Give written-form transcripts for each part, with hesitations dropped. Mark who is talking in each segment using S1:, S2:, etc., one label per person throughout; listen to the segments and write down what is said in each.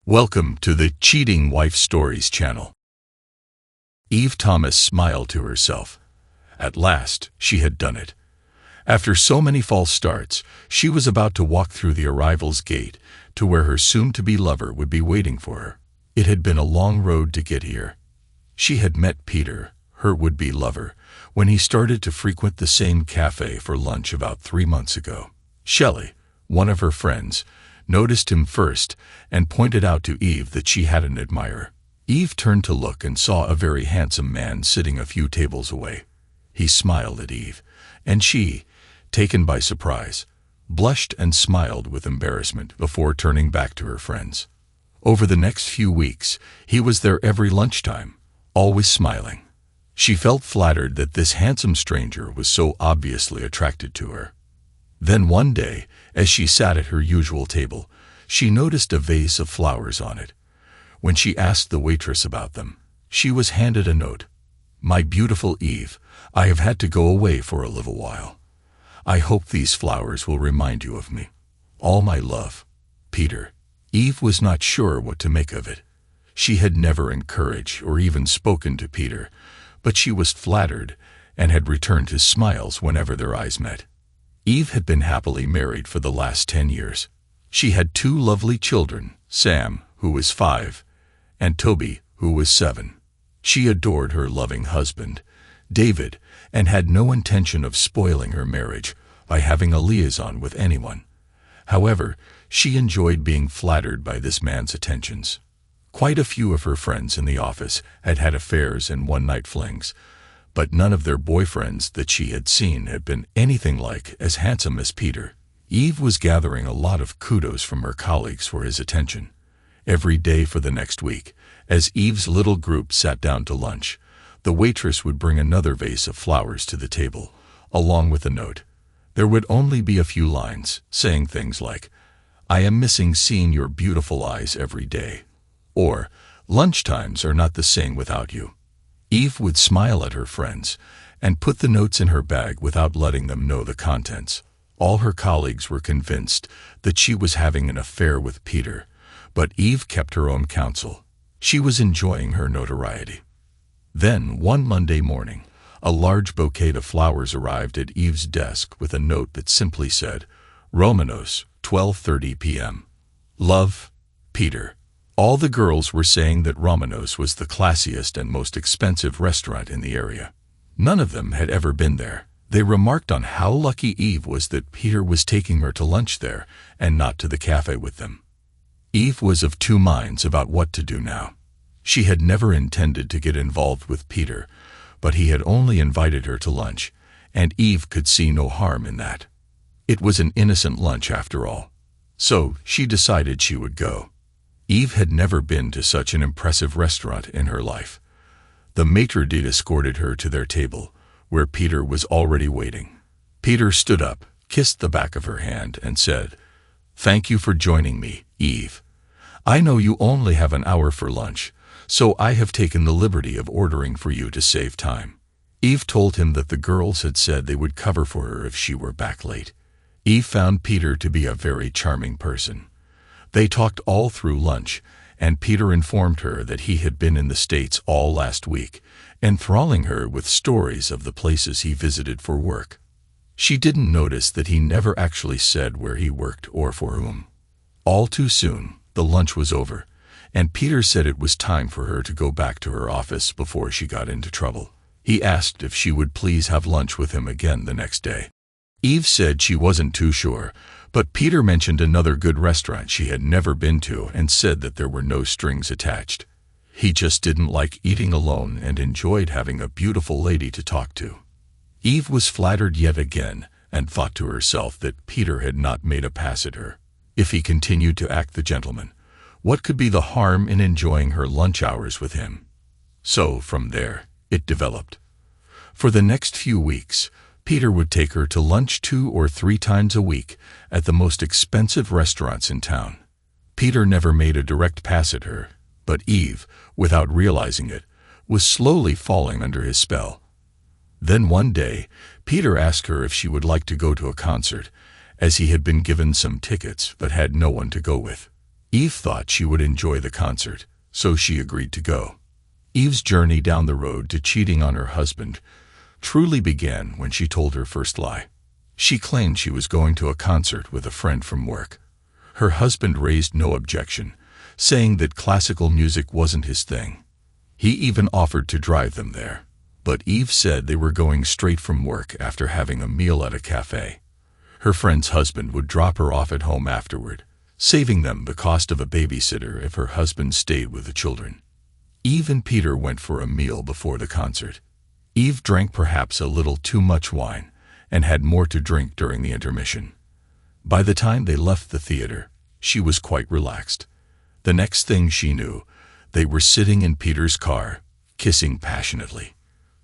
S1: Welcome to the Cheating Wife Stories channel. Eve Thomas smiled to herself. At last, she had done it. After so many false starts, she was about to walk through the arrival's gate to where her soon-to-be lover would be waiting for her. It had been a long road to get here. She had met Peter, her would-be lover, when he started to frequent the same cafe for lunch about 3 months ago. Shelley, one of her friends, noticed him first and pointed out to Eve that she had an admirer. Eve turned to look and saw a very handsome man sitting a few tables away. He smiled at Eve, and she, taken by surprise, blushed and smiled with embarrassment before turning back to her friends. Over the next few weeks, he was there every lunchtime, always smiling. She felt flattered that this handsome stranger was so obviously attracted to her. Then one day, as she sat at her usual table, she noticed a vase of flowers on it. When she asked the waitress about them, she was handed a note. "My beautiful Eve, I have had to go away for a little while. I hope these flowers will remind you of me. All my love, Peter." Eve was not sure what to make of it. She had never encouraged or even spoken to Peter, but she was flattered and had returned his smiles whenever their eyes met. Eve had been happily married for the last 10 years. She had 2 lovely children, Sam, who was 5, and Toby, who was 7. She adored her loving husband, David, and had no intention of spoiling her marriage by having a liaison with anyone. However, she enjoyed being flattered by this man's attentions. Quite a few of her friends in the office had had affairs and one-night flings, but none of their boyfriends that she had seen had been anything like as handsome as Peter. Eve was gathering a lot of kudos from her colleagues for his attention. Every day for the next week, as Eve's little group sat down to lunch, the waitress would bring another vase of flowers to the table, along with a note. There would only be a few lines, saying things like, "I am missing seeing your beautiful eyes every day," or "Lunchtimes are not the same without you." Eve would smile at her friends and put the notes in her bag without letting them know the contents. All her colleagues were convinced that she was having an affair with Peter, but Eve kept her own counsel. She was enjoying her notoriety. Then, one Monday morning, a large bouquet of flowers arrived at Eve's desk with a note that simply said, "Romanos, 12:30 p.m. Love, Peter." All the girls were saying that Romanos was the classiest and most expensive restaurant in the area. None of them had ever been there. They remarked on how lucky Eve was that Peter was taking her to lunch there and not to the cafe with them. Eve was of 2 minds about what to do now. She had never intended to get involved with Peter, but he had only invited her to lunch, and Eve could see no harm in that. It was an innocent lunch after all. So she decided she would go. Eve had never been to such an impressive restaurant in her life. The maitre d' escorted her to their table, where Peter was already waiting. Peter stood up, kissed the back of her hand, and said, "Thank you for joining me, Eve. I know you only have an hour for lunch, so I have taken the liberty of ordering for you to save time." Eve told him that the girls had said they would cover for her if she were back late. Eve found Peter to be a very charming person. They talked all through lunch, and Peter informed her that he had been in the States all last week, enthralling her with stories of the places he visited for work. She didn't notice that he never actually said where he worked or for whom. All too soon, the lunch was over, and Peter said it was time for her to go back to her office before she got into trouble. He asked if she would please have lunch with him again the next day. Eve said she wasn't too sure, but Peter mentioned another good restaurant she had never been to and said that there were no strings attached. He just didn't like eating alone and enjoyed having a beautiful lady to talk to. Eve was flattered yet again and thought to herself that Peter had not made a pass at her. If he continued to act the gentleman, what could be the harm in enjoying her lunch hours with him? So, from there, it developed. For the next few weeks, Peter would take her to lunch 2 or 3 times a week at the most expensive restaurants in town. Peter never made a direct pass at her, but Eve, without realizing it, was slowly falling under his spell. Then one day, Peter asked her if she would like to go to a concert, as he had been given some tickets but had no one to go with. Eve thought she would enjoy the concert, so she agreed to go. Eve's journey down the road to cheating on her husband truly began when she told her first lie. She claimed she was going to a concert with a friend from work. Her husband raised no objection, saying that classical music wasn't his thing. He even offered to drive them there. But Eve said they were going straight from work after having a meal at a cafe. Her friend's husband would drop her off at home afterward, saving them the cost of a babysitter if her husband stayed with the children. Eve and Peter went for a meal before the concert. Eve drank perhaps a little too much wine and had more to drink during the intermission. By the time they left the theater, she was quite relaxed. The next thing she knew, they were sitting in Peter's car, kissing passionately.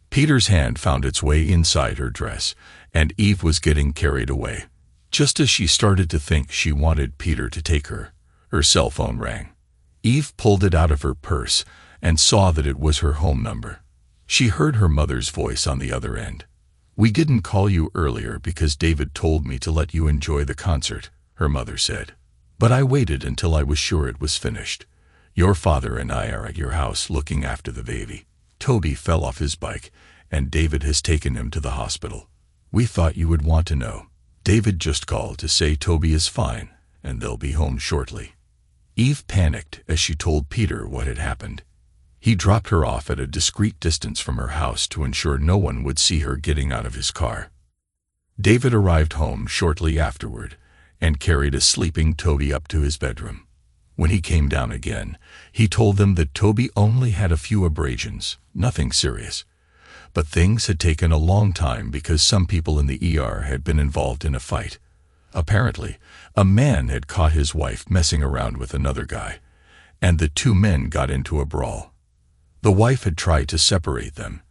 S1: Peter's hand found its way inside her dress, and Eve was getting carried away. Just as she started to think she wanted Peter to take her, her cell phone rang. Eve pulled it out of her purse and saw that it was her home number. She heard her mother's voice on the other end. "We didn't call you earlier because David told me to let you enjoy the concert," her mother said. "But I waited until I was sure it was finished. Your father and I are at your house looking after the baby. Toby fell off his bike, and David has taken him to the hospital. We thought you would want to know. David just called to say Toby is fine, and they'll be home shortly." Eve panicked as she told Peter what had happened. He dropped her off at a discreet distance from her house to ensure no one would see her getting out of his car. David arrived home shortly afterward and carried a sleeping Toby up to his bedroom. When he came down again, he told them that Toby only had a few abrasions, nothing serious. But things had taken a long time because some people in the ER had been involved in a fight. Apparently, a man had caught his wife messing around with another guy, and the two men got into a brawl. The wife had tried to separate them,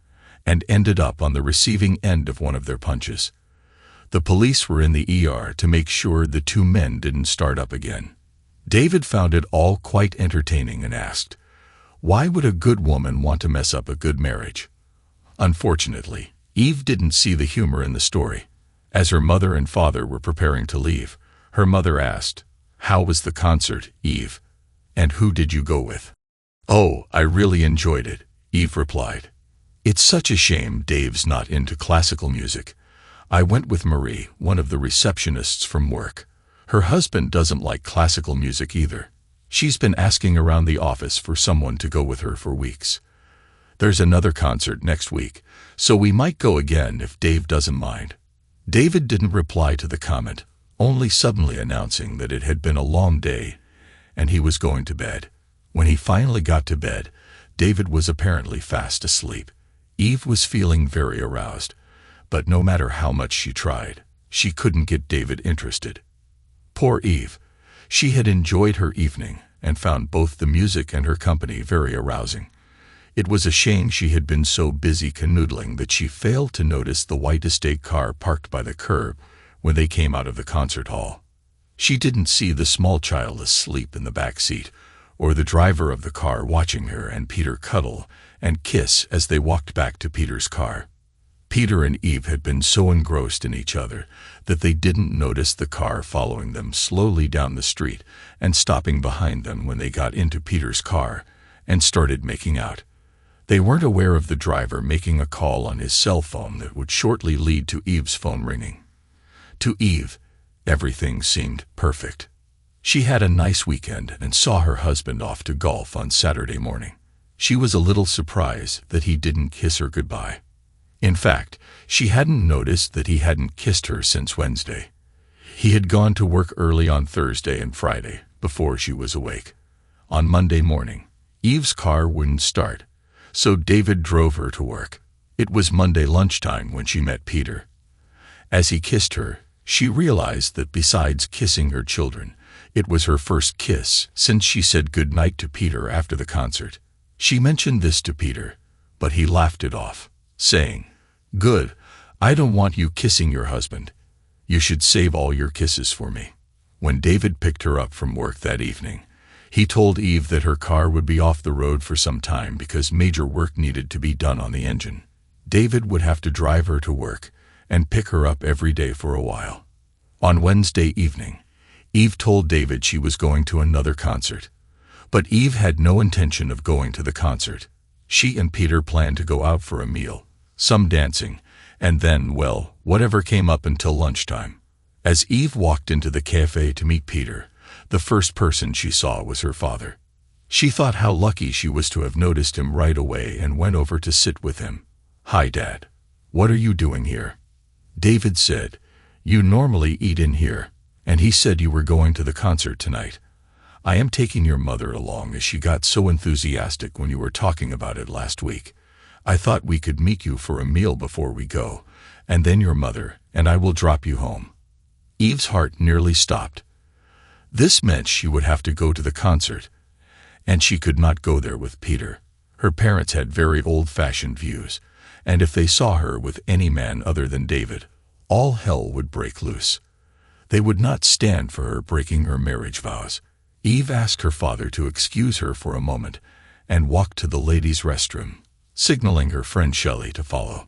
S1: and ended up on the receiving end of one of their punches. The police were in the ER to make sure the two men didn't start up again. David found it all quite entertaining and asked, "Why would a good woman want to mess up a good marriage?" Unfortunately, Eve didn't see the humor in the story. As her mother and father were preparing to leave, her mother asked, "How was the concert, Eve? And who did you go with?" "Oh, I really enjoyed it," Eve replied. "It's such a shame Dave's not into classical music. I went with Marie, one of the receptionists from work. Her husband doesn't like classical music either. She's been asking around the office for someone to go with her for weeks. There's another concert next week, so we might go again if Dave doesn't mind." David didn't reply to the comment, only suddenly announcing that it had been a long day and he was going to bed. When he finally got to bed, David was apparently fast asleep. Eve was feeling very aroused, but no matter how much she tried, she couldn't get David interested. Poor Eve. She had enjoyed her evening and found both the music and her company very arousing. It was a shame she had been so busy canoodling that she failed to notice the white estate car parked by the curb when they came out of the concert hall. She didn't see the small child asleep in the back seat, or the driver of the car watching her and Peter cuddle and kiss as they walked back to Peter's car. Peter and Eve had been so engrossed in each other that they didn't notice the car following them slowly down the street and stopping behind them when they got into Peter's car and started making out. They weren't aware of the driver making a call on his cell phone that would shortly lead to Eve's phone ringing. To Eve, everything seemed perfect. She had a nice weekend and saw her husband off to golf on Saturday morning. She was a little surprised that he didn't kiss her goodbye. In fact, she hadn't noticed that he hadn't kissed her since Wednesday. He had gone to work early on Thursday and Friday before she was awake. On Monday morning, Eve's car wouldn't start, so David drove her to work. It was Monday lunchtime when she met Peter. As he kissed her, she realized that besides kissing her children, it was her first kiss since she said goodnight to Peter after the concert. She mentioned this to Peter, but he laughed it off, saying, "Good, I don't want you kissing your husband. You should save all your kisses for me." When David picked her up from work that evening, he told Eve that her car would be off the road for some time because major work needed to be done on the engine. David would have to drive her to work and pick her up every day for a while. On Wednesday evening, Eve told David she was going to another concert. But Eve had no intention of going to the concert. She and Peter planned to go out for a meal, some dancing, and then, well, whatever came up until lunchtime. As Eve walked into the cafe to meet Peter, the first person she saw was her father. She thought how lucky she was to have noticed him right away and went over to sit with him. "Hi, Dad. What are you doing here?" David said, "You normally eat in here, and he said you were going to the concert tonight. I am taking your mother along as she got so enthusiastic when you were talking about it last week. I thought we could meet you for a meal before we go, and then your mother and I will drop you home." Eve's heart nearly stopped. This meant she would have to go to the concert, and she could not go there with Peter. Her parents had very old-fashioned views, and if they saw her with any man other than David, all hell would break loose. They would not stand for her breaking her marriage vows. Eve asked her father to excuse her for a moment and walked to the ladies' restroom, signaling her friend Shelley to follow.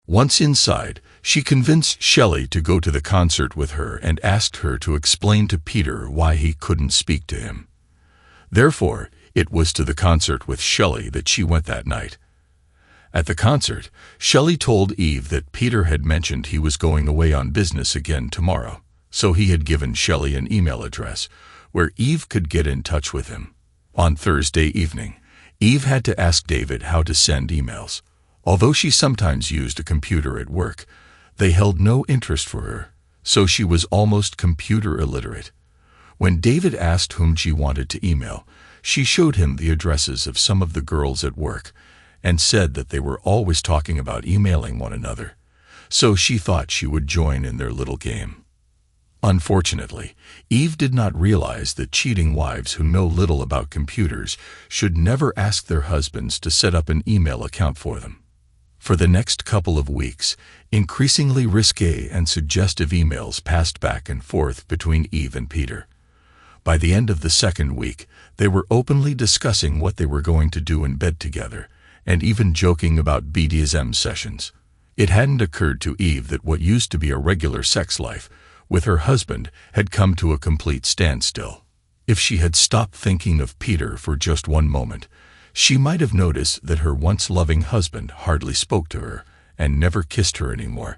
S1: Once inside, she convinced Shelley to go to the concert with her and asked her to explain to Peter why he couldn't speak to him. Therefore, it was to the concert with Shelley that she went that night. At the concert, Shelley told Eve that Peter had mentioned he was going away on business again tomorrow, so he had given Shelley an email address where Eve could get in touch with him. On Thursday evening, Eve had to ask David how to send emails. Although she sometimes used a computer at work, they held no interest for her, so she was almost computer illiterate. When David asked whom she wanted to email, she showed him the addresses of some of the girls at work and said that they were always talking about emailing one another, so she thought she would join in their little game. Unfortunately, Eve did not realize that cheating wives who know little about computers should never ask their husbands to set up an email account for them. For the next couple of weeks, increasingly risque and suggestive emails passed back and forth between Eve and Peter. By the end of the second week, they were openly discussing what they were going to do in bed together, and even joking about BDSM sessions. It hadn't occurred to Eve that what used to be a regular sex life with her husband had come to a complete standstill. If she had stopped thinking of Peter for just one moment, she might have noticed that her once loving husband hardly spoke to her and never kissed her anymore.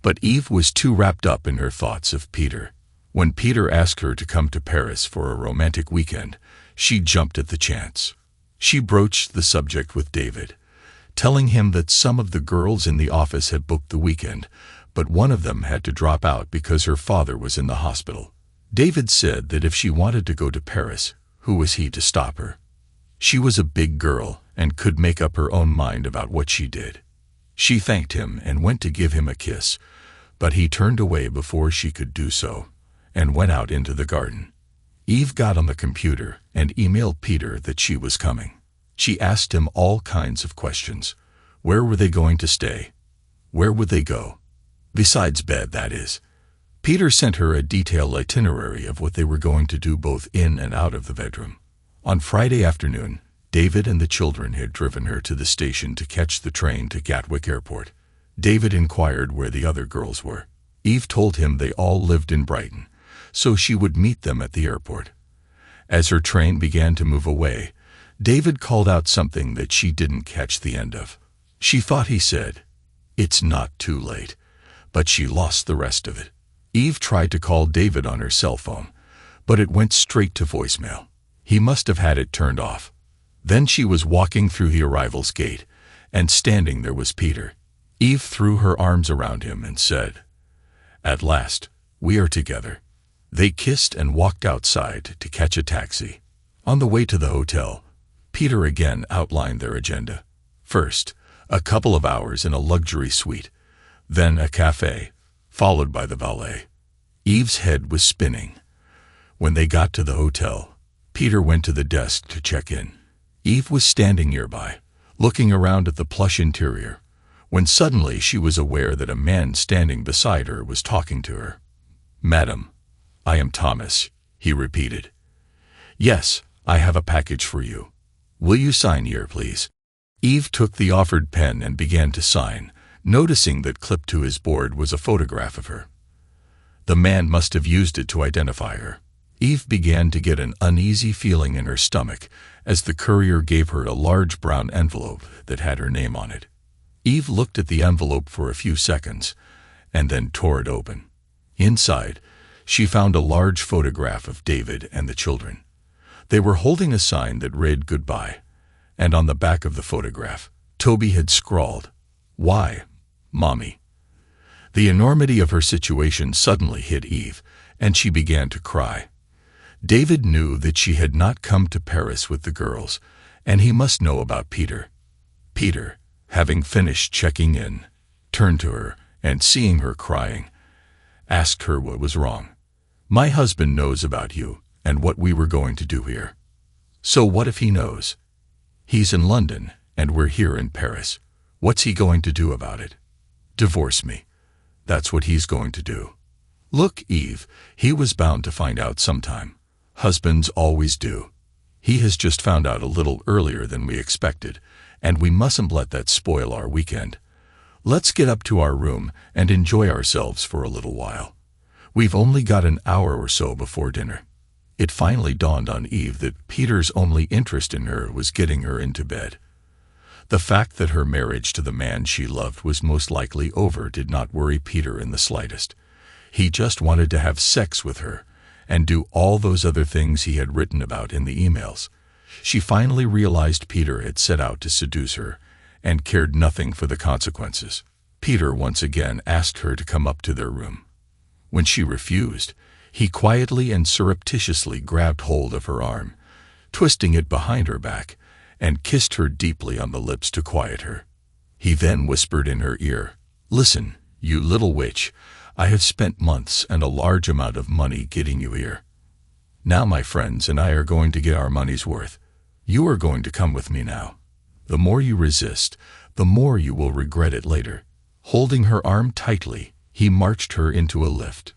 S1: But Eve was too wrapped up in her thoughts of Peter. When Peter asked her to come to Paris for a romantic weekend, she jumped at the chance. She broached the subject with David, telling him that some of the girls in the office had booked the weekend, but one of them had to drop out because her father was in the hospital. David said that if she wanted to go to Paris, who was he to stop her? She was a big girl and could make up her own mind about what she did. She thanked him and went to give him a kiss, but he turned away before she could do so and went out into the garden. Eve got on the computer and emailed Peter that she was coming. She asked him all kinds of questions. Where were they going to stay? Where would they go? Besides bed, that is. Peter sent her a detailed itinerary of what they were going to do both in and out of the bedroom. On Friday afternoon, David and the children had driven her to the station to catch the train to Gatwick Airport. David inquired where the other girls were. Eve told him they all lived in Brighton, so she would meet them at the airport. As her train began to move away, David called out something that she didn't catch the end of. She thought he said, "It's not too late," but she lost the rest of it. Eve tried to call David on her cell phone, but it went straight to voicemail. He must have had it turned off. Then she was walking through the arrivals gate, and standing there was Peter. Eve threw her arms around him and said, "At last, we are together." They kissed and walked outside to catch a taxi. On the way to the hotel, Peter again outlined their agenda. First, a couple of hours in a luxury suite, then a cafe, followed by the valet. Eve's head was spinning. When they got to the hotel, Peter went to the desk to check in. Eve was standing nearby, looking around at the plush interior, when suddenly she was aware that a man standing beside her was talking to her. "Madam, I am Thomas," he repeated. "Yes, I have a package for you. Will you sign here, please?" Eve took the offered pen and began to sign, noticing that clipped to his board was a photograph of her. The man must have used it to identify her. Eve began to get an uneasy feeling in her stomach as the courier gave her a large brown envelope that had her name on it. Eve looked at the envelope for a few seconds and then tore it open. Inside, she found a large photograph of David and the children. They were holding a sign that read "Goodbye," and on the back of the photograph, Toby had scrawled, "Why, Mommy?" The enormity of her situation suddenly hit Eve, and she began to cry. David knew that she had not come to Paris with the girls, and he must know about Peter. Peter, having finished checking in, turned to her and, seeing her crying, asked her what was wrong. "My husband knows about you and what we were going to do here." "So what if he knows? He's in London and we're here in Paris. What's he going to do about it?" "Divorce me. That's what he's going to do." "Look, Eve, he was bound to find out sometime. Husbands always do. He has just found out a little earlier than we expected, and we mustn't let that spoil our weekend. Let's get up to our room and enjoy ourselves for a little while. We've only got an hour or so before dinner." It finally dawned on Eve that Peter's only interest in her was getting her into bed. The fact that her marriage to the man she loved was most likely over did not worry Peter in the slightest. He just wanted to have sex with her and do all those other things he had written about in the emails. She finally realized Peter had set out to seduce her and cared nothing for the consequences. Peter once again asked her to come up to their room. When she refused, he quietly and surreptitiously grabbed hold of her arm, twisting it behind her back, and kissed her deeply on the lips to quiet her. He then whispered in her ear, "Listen, you little witch, I have spent months and a large amount of money getting you here. Now my friends and I are going to get our money's worth. You are going to come with me now. The more you resist, the more you will regret it later." Holding her arm tightly, he marched her into a lift.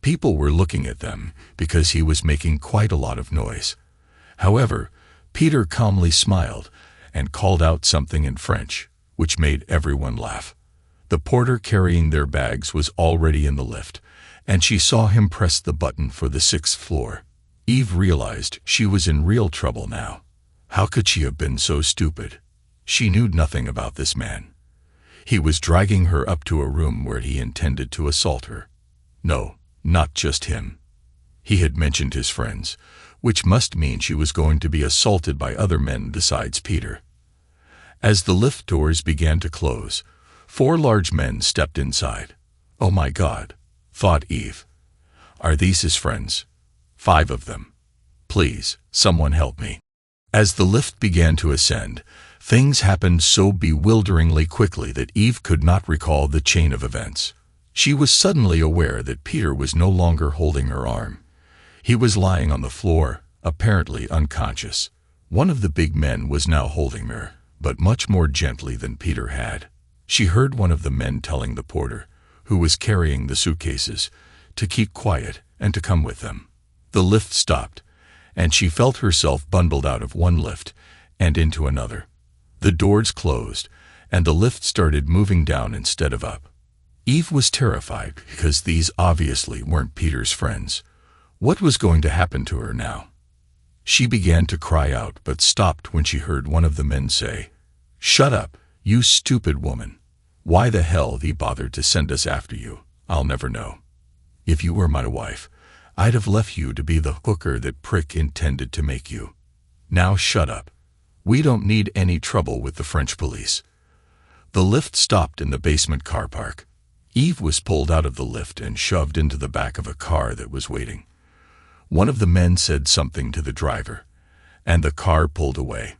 S1: People were looking at them because he was making quite a lot of noise. However, Peter calmly smiled and called out something in French, which made everyone laugh. The porter carrying their bags was already in the lift, and she saw him press the button for the 6th floor. Eve realized she was in real trouble now. How could she have been so stupid? She knew nothing about this man. He was dragging her up to a room where he intended to assault her. No, not just him. He had mentioned his friends, which must mean she was going to be assaulted by other men besides Peter. As the lift doors began to close, 4 large men stepped inside. "Oh my God," thought Eve. "Are these his friends? 5 of them. Please, someone help me." As the lift began to ascend, things happened so bewilderingly quickly that Eve could not recall the chain of events. She was suddenly aware that Peter was no longer holding her arm. He was lying on the floor, apparently unconscious. One of the big men was now holding her, but much more gently than Peter had. She heard one of the men telling the porter, who was carrying the suitcases, to keep quiet and to come with them. The lift stopped, and she felt herself bundled out of one lift and into another. The doors closed, and the lift started moving down instead of up. Eve was terrified because these obviously weren't Peter's friends. What was going to happen to her now? She began to cry out, but stopped when she heard one of the men say, "Shut up, you stupid woman. Why the hell he bothered to send us after you, I'll never know. If you were my wife, I'd have left you to be the hooker that prick intended to make you. Now shut up. We don't need any trouble with the French police." The lift stopped in the basement car park. Eve was pulled out of the lift and shoved into the back of a car that was waiting. One of the men said something to the driver, and the car pulled away.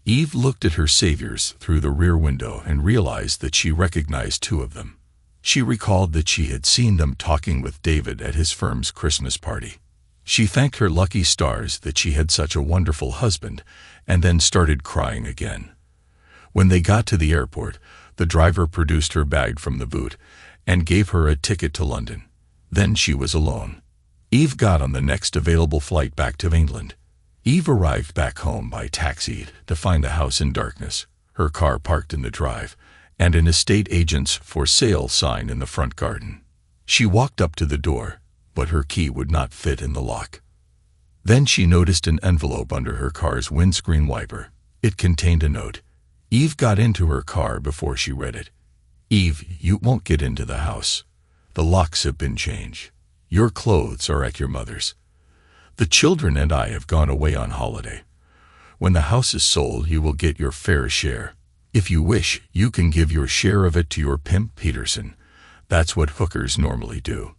S1: Eve looked at her saviors through the rear window and realized that she recognized 2 of them. She recalled that she had seen them talking with David at his firm's Christmas party. She thanked her lucky stars that she had such a wonderful husband, and then started crying again. When they got to the airport, the driver produced her bag from the boot and gave her a ticket to London. Then she was alone. Eve got on the next available flight back to England. Eve arrived back home by taxi to find the house in darkness, her car parked in the drive, and an estate agent's "for sale" sign in the front garden. She walked up to the door, but her key would not fit in the lock. Then she noticed an envelope under her car's windscreen wiper. It contained a note. Eve got into her car before she read it. Eve, you won't get into the house. The locks have been changed. Your clothes are at your mother's. The children and I have gone away on holiday. When the house is sold, you will get your fair share. If you wish, you can give your share of it to your pimp Peterson. That's what hookers normally do.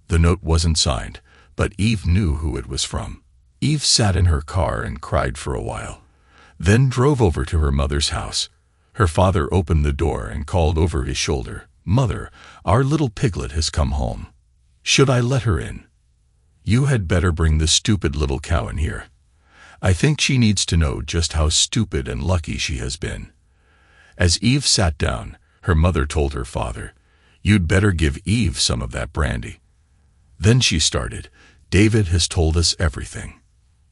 S1: The note wasn't signed, but Eve knew who it was from. Eve sat in her car and cried for a while, then drove over to her mother's house. Her father opened the door and called over his shoulder, "Mother, our little piglet has come home. Should I let her in?" "You had better bring the stupid little cow in here. I think she needs to know just how stupid and lucky she has been." As Eve sat down, her mother told her father, "You'd better give Eve some of that brandy." Then she started, "David has told us everything.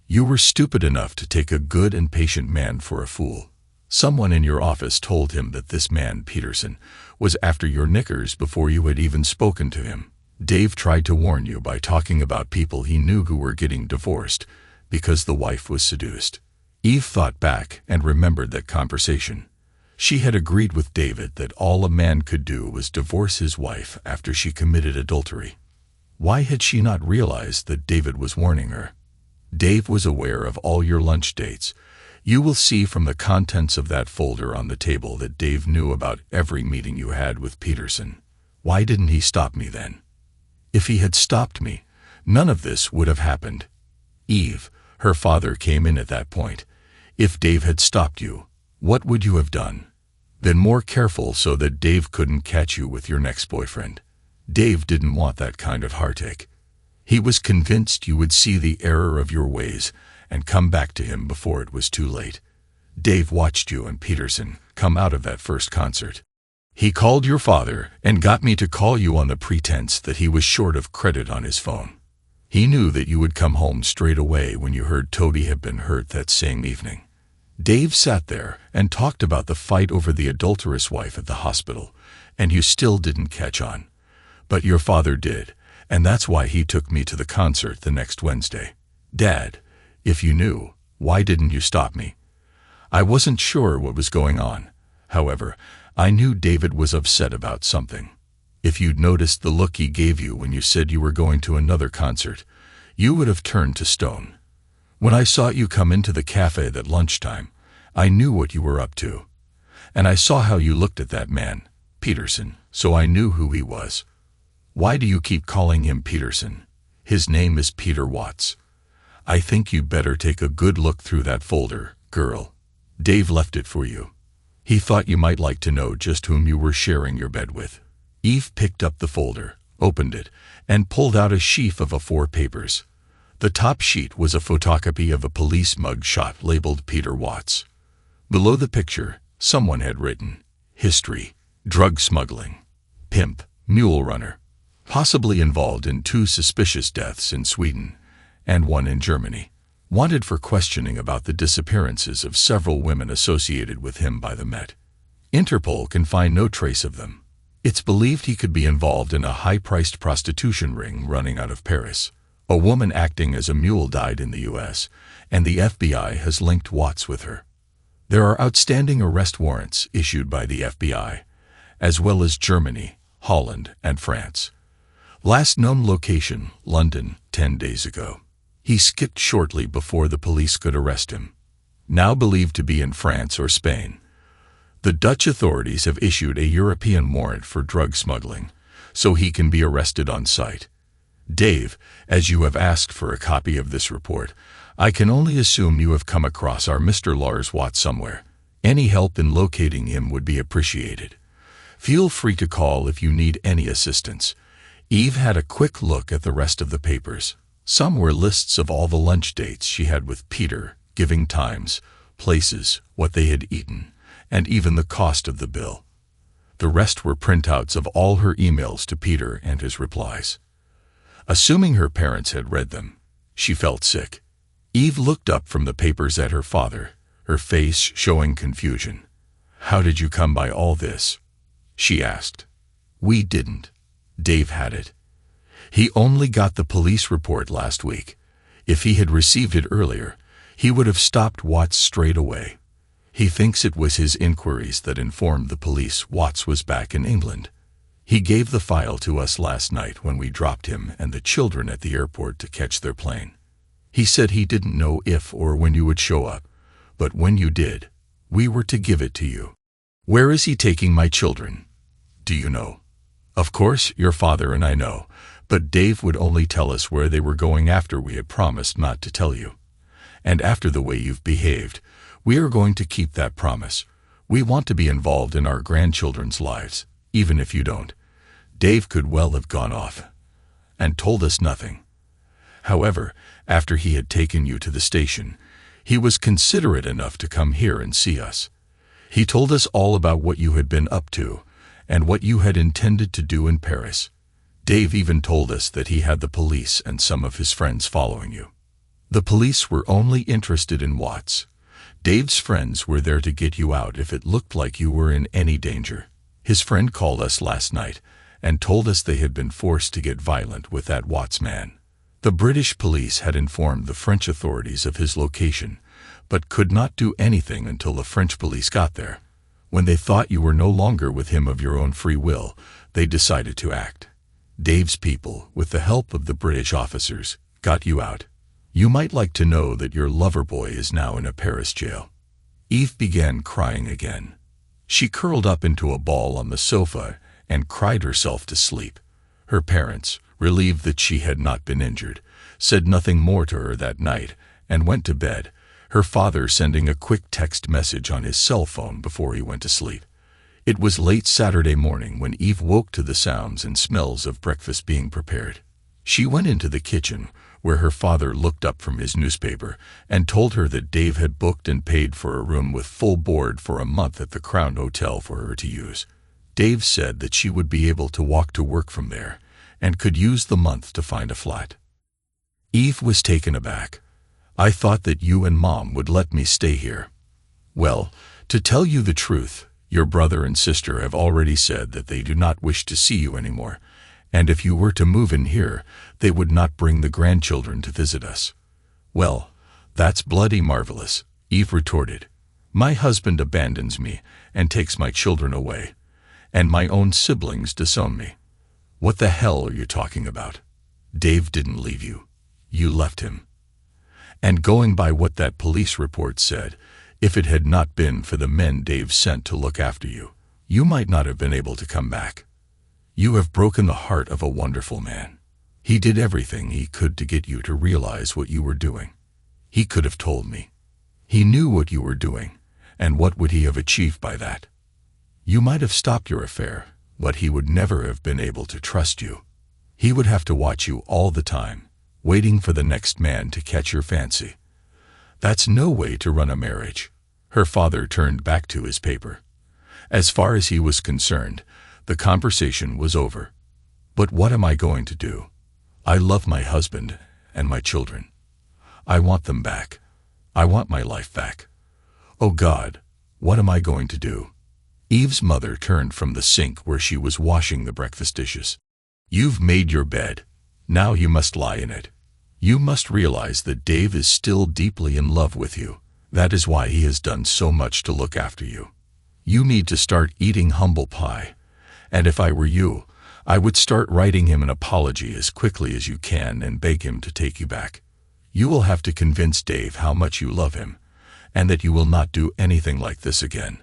S1: You were stupid enough to take a good and patient man for a fool. Someone in your office told him that this man, Peterson, was after your knickers before you had even spoken to him. Dave tried to warn you by talking about people he knew who were getting divorced because the wife was seduced." Eve thought back and remembered that conversation. She had agreed with David that all a man could do was divorce his wife after she committed adultery. Why had she not realized that David was warning her? "Dave was aware of all your lunch dates. You will see from the contents of that folder on the table that Dave knew about every meeting you had with Peterson. Why didn't he stop me then? If he had stopped me, none of this would have happened." "Eve," her father came in at that point, "if Dave had stopped you, what would you have done? Been more careful so that Dave couldn't catch you with your next boyfriend. Dave didn't want that kind of heartache. He was convinced you would see the error of your ways and come back to him before it was too late. Dave watched you and Peterson come out of that first concert. He called your father and got me to call you on the pretense that he was short of credit on his phone. He knew that you would come home straight away when you heard Toby had been hurt that same evening. Dave sat there and talked about the fight over the adulterous wife at the hospital, and you still didn't catch on. But your father did, and that's why he took me to the concert the next Wednesday. Dad, if you knew, why didn't you stop me? I wasn't sure what was going on. However, I knew David was upset about something. If you'd noticed the look he gave you when you said you were going to another concert, you would have turned to stone. When I saw you come into the cafe at lunchtime, I knew what you were up to. And I saw how you looked at that man, Peterson, so I knew who he was. Why do you keep calling him Peterson? His name is Peter Watts. I think you'd better take a good look through that folder, girl. Dave left it for you. He thought you might like to know just whom you were sharing your bed with." Eve picked up the folder, opened it, and pulled out a sheaf of 4 papers. The top sheet was a photocopy of a police mug shot labeled Peter Watts. Below the picture, someone had written, "History, drug smuggling, pimp, mule runner, possibly involved in 2 suspicious deaths in Sweden and 1 in Germany. Wanted for questioning about the disappearances of several women associated with him by the Met. Interpol can find no trace of them. It's believed he could be involved in a high-priced prostitution ring running out of Paris. A woman acting as a mule died in the U.S., and the FBI has linked Watts with her. There are outstanding arrest warrants issued by the FBI, as well as Germany, Holland, and France. Last known location, London, 10 days ago. He skipped shortly before the police could arrest him. Now believed to be in France or Spain. The Dutch authorities have issued a European warrant for drug smuggling, so he can be arrested on site. Dave, as you have asked for a copy of this report, I can only assume you have come across our Mr. Lars Watts somewhere. Any help in locating him would be appreciated. Feel free to call if you need any assistance." Eve had a quick look at the rest of the papers. Some were lists of all the lunch dates she had with Peter, giving times, places, what they had eaten, and even the cost of the bill. The rest were printouts of all her emails to Peter and his replies. Assuming her parents had read them, she felt sick. Eve looked up from the papers at her father, her face showing confusion. "How did you come by all this?" she asked. "We didn't. Dave had it. He only got the police report last week. If he had received it earlier, he would have stopped Watts straight away. He thinks it was his inquiries that informed the police Watts was back in England. He gave the file to us last night when we dropped him and the children at the airport to catch their plane. He said he didn't know if or when you would show up, but when you did, we were to give it to you. Where is he taking my children? Do you know? Of course, your father and I know, but Dave would only tell us where they were going after we had promised not to tell you. And after the way you've behaved, we are going to keep that promise. We want to be involved in our grandchildren's lives, even if you don't. Dave could well have gone off and told us nothing. However, after he had taken you to the station, he was considerate enough to come here and see us. He told us all about what you had been up to and what you had intended to do in Paris. Dave even told us that he had the police and some of his friends following you. The police were only interested in Watts. Dave's friends were there to get you out if it looked like you were in any danger. His friend called us last night and told us they had been forced to get violent with that Watts man. The British police had informed the French authorities of his location, but could not do anything until the French police got there. When they thought you were no longer with him of your own free will, they decided to act. Dave's people, with the help of the British officers, got you out. You might like to know that your lover boy is now in a Paris jail. Eve began crying again. She curled up into a ball on the sofa and cried herself to sleep. Her parents, relieved that she had not been injured, said nothing more to her that night and went to bed, her father sending a quick text message on his cell phone before he went to sleep. It was late Saturday morning when Eve woke to the sounds and smells of breakfast being prepared. She went into the kitchen, where her father looked up from his newspaper and told her that Dave had booked and paid for a room with full board for a month at the Crown Hotel for her to use. Dave said that she would be able to walk to work from there and could use the month to find a flat. Eve was taken aback. I thought that you and Mom would let me stay here. Well, to tell you the truth, your brother and sister have already said that they do not wish to see you anymore, and if you were to move in here, they would not bring the grandchildren to visit us. Well, that's bloody marvelous, Eve retorted. My husband abandons me and takes my children away, and my own siblings disown me. What the hell are you talking about? Dave didn't leave you. You left him. And going by what that police report said, if it had not been for the men Dave sent to look after you, you might not have been able to come back. You have broken the heart of a wonderful man. He did everything he could to get you to realize what you were doing. He could have told me. He knew what you were doing, and what would he have achieved by that? You might have stopped your affair, but he would never have been able to trust you. He would have to watch you all the time, waiting for the next man to catch your fancy. That's no way to run a marriage. Her father turned back to his paper. As far as he was concerned, the conversation was over. But what am I going to do? I love my husband and my children. I want them back. I want my life back. Oh God, what am I going to do? Eve's mother turned from the sink where she was washing the breakfast dishes. You've made your bed. Now you must lie in it. You must realize that Dave is still deeply in love with you. That is why he has done so much to look after you. You need to start eating humble pie. And if I were you, I would start writing him an apology as quickly as you can and beg him to take you back. You will have to convince Dave how much you love him, and that you will not do anything like this again.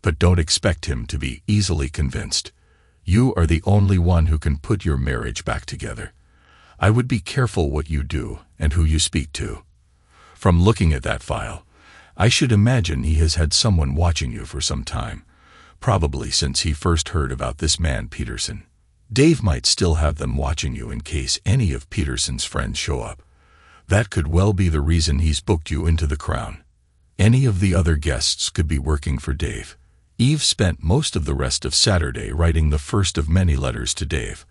S1: But don't expect him to be easily convinced. You are the only one who can put your marriage back together. I would be careful what you do and who you speak to. From looking at that file, I should imagine he has had someone watching you for some time, probably since he first heard about this man Peterson. Dave might still have them watching you in case any of Peterson's friends show up. That could well be the reason he's booked you into the Crown. Any of the other guests could be working for Dave. Eve spent most of the rest of Saturday writing the first of many letters to Dave.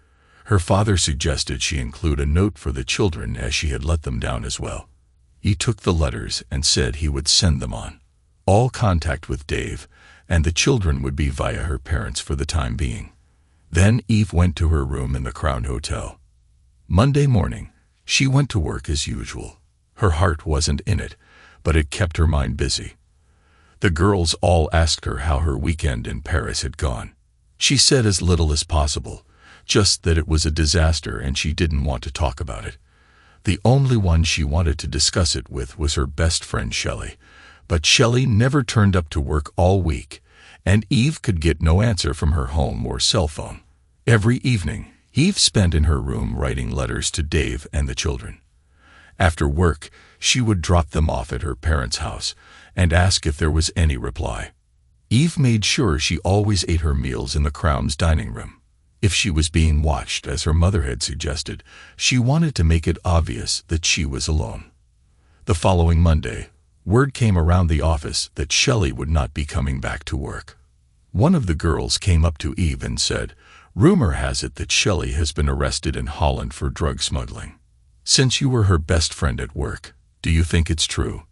S1: Her father suggested she include a note for the children as she had let them down as well. He took the letters and said he would send them on. All contact with Dave and the children would be via her parents for the time being. Then Eve went to her room in the Crown Hotel. Monday morning, she went to work as usual. Her heart wasn't in it, but it kept her mind busy. The girls all asked her how her weekend in Paris had gone. She said as little as possible, just that it was a disaster and she didn't want to talk about it. The only one she wanted to discuss it with was her best friend Shelley, but Shelley never turned up to work all week, and Eve could get no answer from her home or cell phone. Every evening, Eve spent in her room writing letters to Dave and the children. After work, she would drop them off at her parents' house and ask if there was any reply. Eve made sure she always ate her meals in the Crown's dining room. If she was being watched, as her mother had suggested, she wanted to make it obvious that she was alone. The following Monday, word came around the office that Shelley would not be coming back to work. One of the girls came up to Eve and said, "Rumor has it that Shelley has been arrested in Holland for drug smuggling. Since you were her best friend at work, do you think it's true?"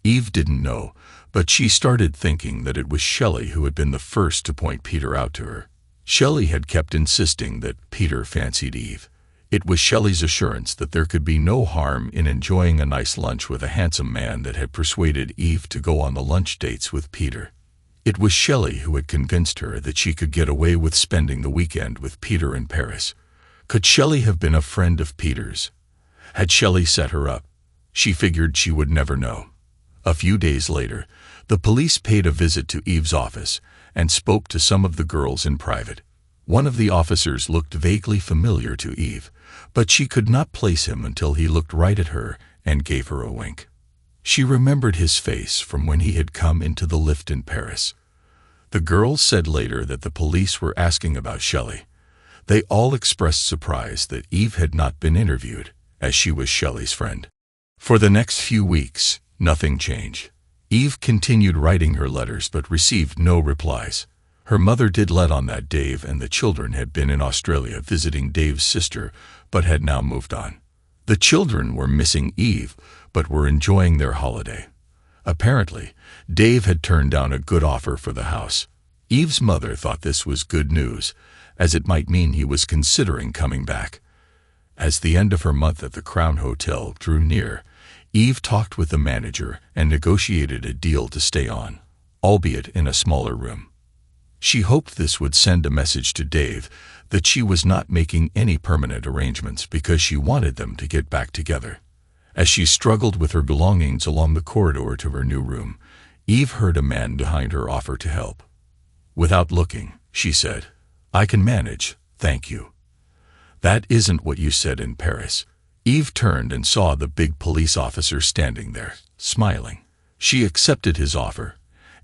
S1: Eve didn't know, but she started thinking that it was Shelley who had been the first to point Peter out to her. Shelley had kept insisting that Peter fancied Eve. It was Shelley's assurance that there could be no harm in enjoying a nice lunch with a handsome man that had persuaded Eve to go on the lunch dates with Peter. It was Shelley who had convinced her that she could get away with spending the weekend with Peter in Paris. Could Shelley have been a friend of Peter's? Had Shelley set her up? She figured she would never know. A few days later, the police paid a visit to Eve's office and spoke to some of the girls in private. One of the officers looked vaguely familiar to Eve, but she could not place him until he looked right at her and gave her a wink. She remembered his face from when he had come into the lift in Paris. The girls said later that the police were asking about Shelley. They all expressed surprise that Eve had not been interviewed, as she was Shelley's friend. For the next few weeks, nothing changed. Eve continued writing her letters but received no replies. Her mother did let on that Dave and the children had been in Australia visiting Dave's sister, but had now moved on. The children were missing Eve, but were enjoying their holiday. Apparently, Dave had turned down a good offer for the house. Eve's mother thought this was good news, as it might mean he was considering coming back. As the end of her month at the Crown Hotel drew near, Eve talked with the manager and negotiated a deal to stay on, albeit in a smaller room. She hoped this would send a message to Dave that she was not making any permanent arrangements because she wanted them to get back together. As she struggled with her belongings along the corridor to her new room, Eve heard a man behind her offer to help. Without looking, she said, "I can manage, thank you." "That isn't what you said in Paris." Eve turned and saw the big police officer standing there, smiling. She accepted his offer,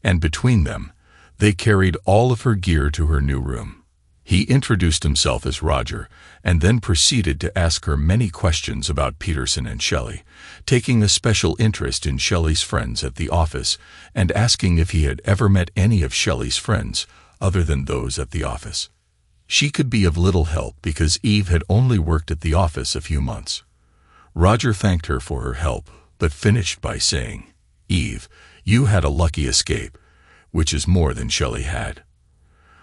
S1: and between them, they carried all of her gear to her new room. He introduced himself as Roger, and then proceeded to ask her many questions about Peterson and Shelley, taking a special interest in Shelley's friends at the office and asking if he had ever met any of Shelley's friends other than those at the office. She could be of little help because Eve had only worked at the office a few months. Roger thanked her for her help, but finished by saying, "Eve, you had a lucky escape, which is more than Shelley had."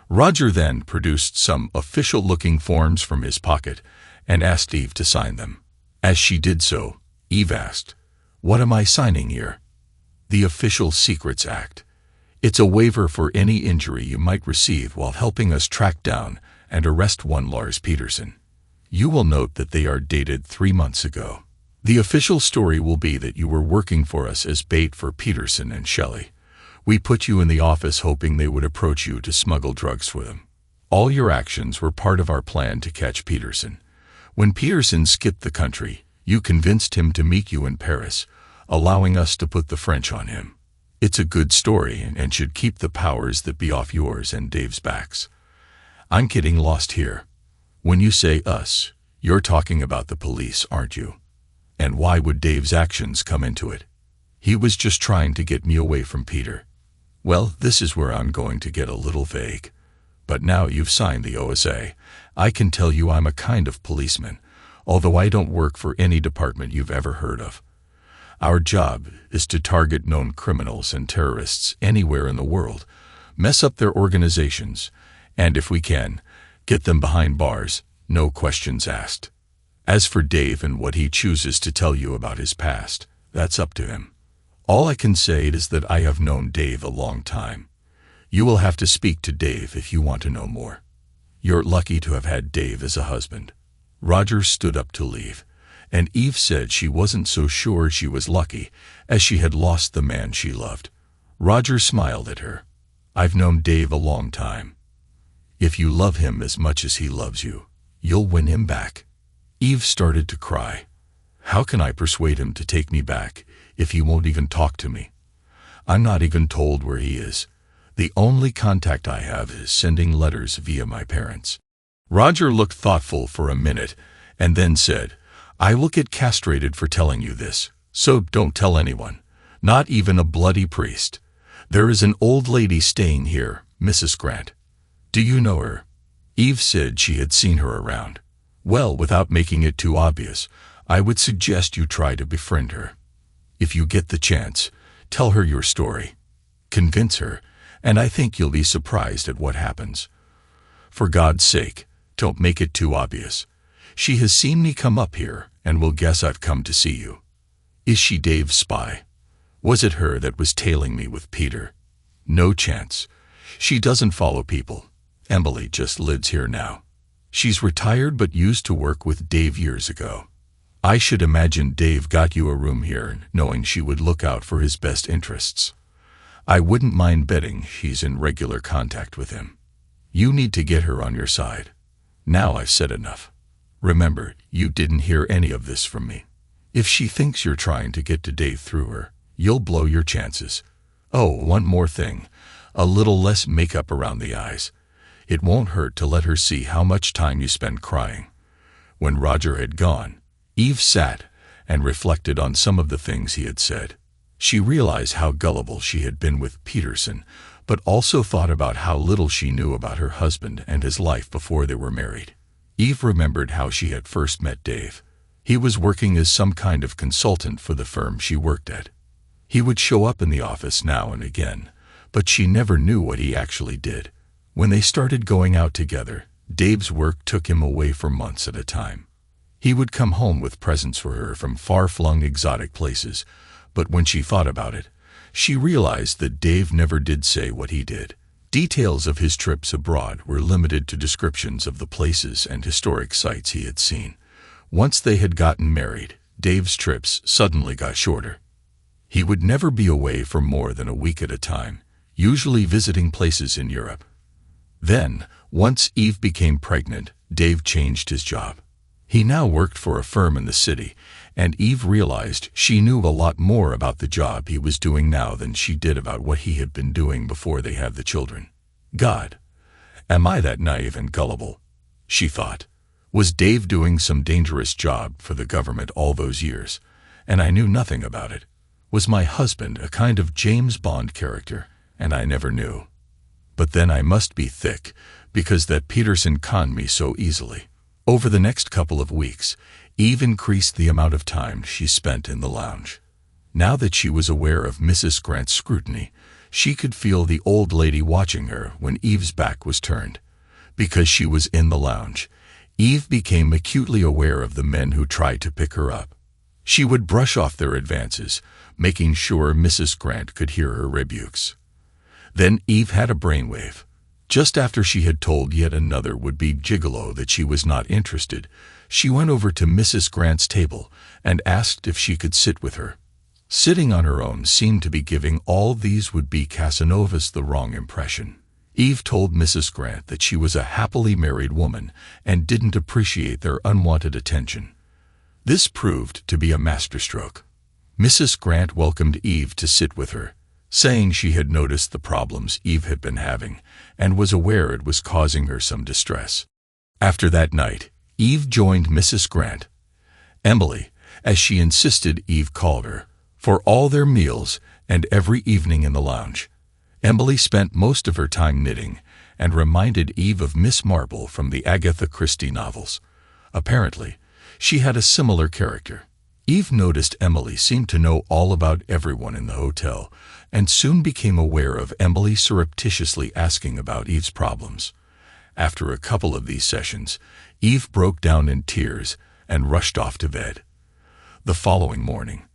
S1: Roger then produced some official-looking forms from his pocket and asked Eve to sign them. As she did so, Eve asked, "What am I signing here?" "The Official Secrets Act. It's a waiver for any injury you might receive while helping us track down and arrest one Lars Peterson. You will note that they are dated 3 months ago. The official story will be that you were working for us as bait for Peterson and Shelley. We put you in the office hoping they would approach you to smuggle drugs for them. All your actions were part of our plan to catch Peterson. When Peterson skipped the country, you convinced him to meet you in Paris, allowing us to put the French on him. It's a good story and should keep the powers that be off yours and Dave's backs. I'm getting lost here. When you say us, you're talking about the police, aren't you? And why would Dave's actions come into it? He was just trying to get me away from Peter. Well, this is where I'm going to get a little vague. But now you've signed the OSA, I can tell you I'm a kind of policeman, although I don't work for any department you've ever heard of. Our job is to target known criminals and terrorists anywhere in the world, mess up their organizations, and if we can, get them behind bars, no questions asked. As for Dave and what he chooses to tell you about his past, that's up to him. All I can say is that I have known Dave a long time. You will have to speak to Dave if you want to know more. You're lucky to have had Dave as a husband." Roger stood up to leave, and Eve said she wasn't so sure she was lucky, as she had lost the man she loved. Roger smiled at her. "I've known Dave a long time. If you love him as much as he loves you, you'll win him back." Eve started to cry. "How can I persuade him to take me back if he won't even talk to me? I'm not even told where he is. The only contact I have is sending letters via my parents." Roger looked thoughtful for a minute and then said, "I will get castrated for telling you this, so don't tell anyone, not even a bloody priest. There is an old lady staying here, Mrs. Grant. Do you know her?" Eve said she had seen her around. "Well, without making it too obvious, I would suggest you try to befriend her. If you get the chance, tell her your story. Convince her, and I think you'll be surprised at what happens. For God's sake, don't make it too obvious. She has seen me come up here and will guess I've come to see you. Is she Dave's spy? Was it her that was tailing me with Peter? No chance. She doesn't follow people. Emily just lives here now. She's retired but used to work with Dave years ago. I should imagine Dave got you a room here, knowing she would look out for his best interests. I wouldn't mind betting she's in regular contact with him. You need to get her on your side. Now I've said enough. Remember, you didn't hear any of this from me. If she thinks you're trying to get to Dave through her, you'll blow your chances. Oh, one more thing. A little less makeup around the eyes. It won't hurt to let her see how much time you spend crying." When Roger had gone, Eve sat and reflected on some of the things he had said. She realized how gullible she had been with Peterson, but also thought about how little she knew about her husband and his life before they were married. Eve remembered how she had first met Dave. He was working as some kind of consultant for the firm she worked at. He would show up in the office now and again, but she never knew what he actually did. When they started going out together, Dave's work took him away for months at a time. He would come home with presents for her from far-flung exotic places, but when she thought about it, she realized that Dave never did say what he did. Details of his trips abroad were limited to descriptions of the places and historic sites he had seen. Once they had gotten married, Dave's trips suddenly got shorter. He would never be away for more than a week at a time, usually visiting places in Europe. Then, once Eve became pregnant, Dave changed his job. He now worked for a firm in the city, and Eve realized she knew a lot more about the job he was doing now than she did about what he had been doing before they had the children. God, am I that naive and gullible? She thought. Was Dave doing some dangerous job for the government all those years, and I knew nothing about it? Was my husband a kind of James Bond character, and I never knew? But then I must be thick, because that Peterson conned me so easily. Over the next couple of weeks, Eve increased the amount of time she spent in the lounge. Now that she was aware of Mrs. Grant's scrutiny, she could feel the old lady watching her when Eve's back was turned. Because she was in the lounge, Eve became acutely aware of the men who tried to pick her up. She would brush off their advances, making sure Mrs. Grant could hear her rebukes. Then Eve had a brainwave. Just after she had told yet another would-be gigolo that she was not interested, she went over to Mrs. Grant's table and asked if she could sit with her. Sitting on her own seemed to be giving all these would-be Casanovas the wrong impression. Eve told Mrs. Grant that she was a happily married woman and didn't appreciate their unwanted attention. This proved to be a masterstroke. Mrs. Grant welcomed Eve to sit with her, saying she had noticed the problems Eve had been having and was aware it was causing her some distress. After that night, Eve joined Mrs. Grant, Emily, as she insisted Eve called her, for all their meals and every evening in the lounge. Emily spent most of her time knitting and reminded Eve of Miss Marple from the Agatha Christie novels. Apparently, she had a similar character. Eve noticed Emily seemed to know all about everyone in the hotel, and soon became aware of Emily surreptitiously asking about Eve's problems. After a couple of these sessions, Eve broke down in tears and rushed off to bed. The following morning,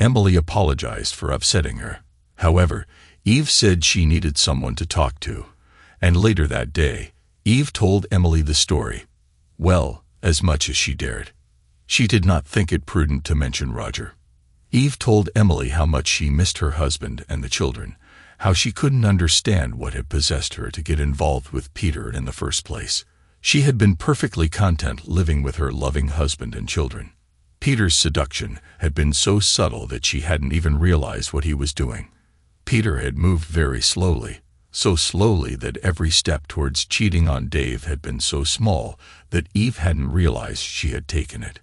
S1: Emily apologized for upsetting her. However, Eve said she needed someone to talk to, and later that day, Eve told Emily the story. Well, as much as she dared. She did not think it prudent to mention Roger. Eve told Emily how much she missed her husband and the children, how she couldn't understand what had possessed her to get involved with Peter in the first place. She had been perfectly content living with her loving husband and children. Peter's seduction had been so subtle that she hadn't even realized what he was doing. Peter had moved very slowly, so slowly that every step towards cheating on Dave had been so small that Eve hadn't realized she had taken it.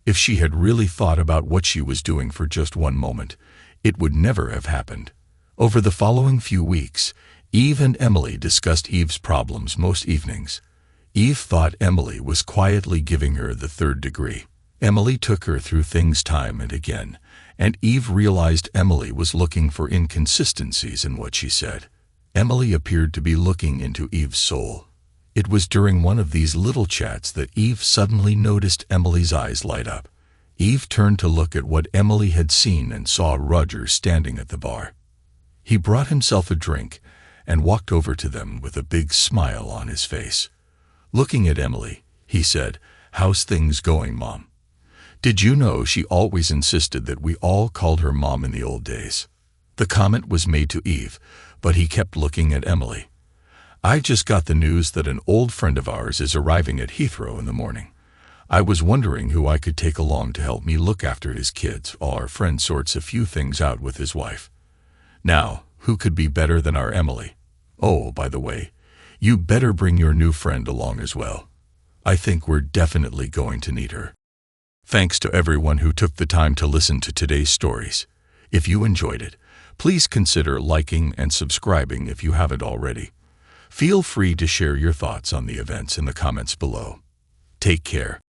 S1: If she had really thought about what she was doing for just one moment, it would never have happened. Over the following few weeks, Eve and Emily discussed Eve's problems most evenings. Eve thought Emily was quietly giving her the third degree. Emily took her through things time and again, and Eve realized Emily was looking for inconsistencies in what she said. Emily appeared to be looking into Eve's soul. It was during one of these little chats that Eve suddenly noticed Emily's eyes light up. Eve turned to look at what Emily had seen and saw Roger standing at the bar. He brought himself a drink and walked over to them with a big smile on his face. Looking at Emily, he said, "How's things going, Mom? Did you know she always insisted that we all called her Mom in the old days?" The comment was made to Eve, but he kept looking at Emily. "I just got the news that an old friend of ours is arriving at Heathrow in the morning. I was wondering who I could take along to help me look after his kids while our friend sorts a few things out with his wife. Now, who could be better than our Emily? Oh, by the way, you better bring your new friend along as well. I think we're definitely going to need her." Thanks to everyone who took the time to listen to today's stories. If you enjoyed it, please consider liking and subscribing if you haven't already. Feel free to share your thoughts on the events in the comments below. Take care.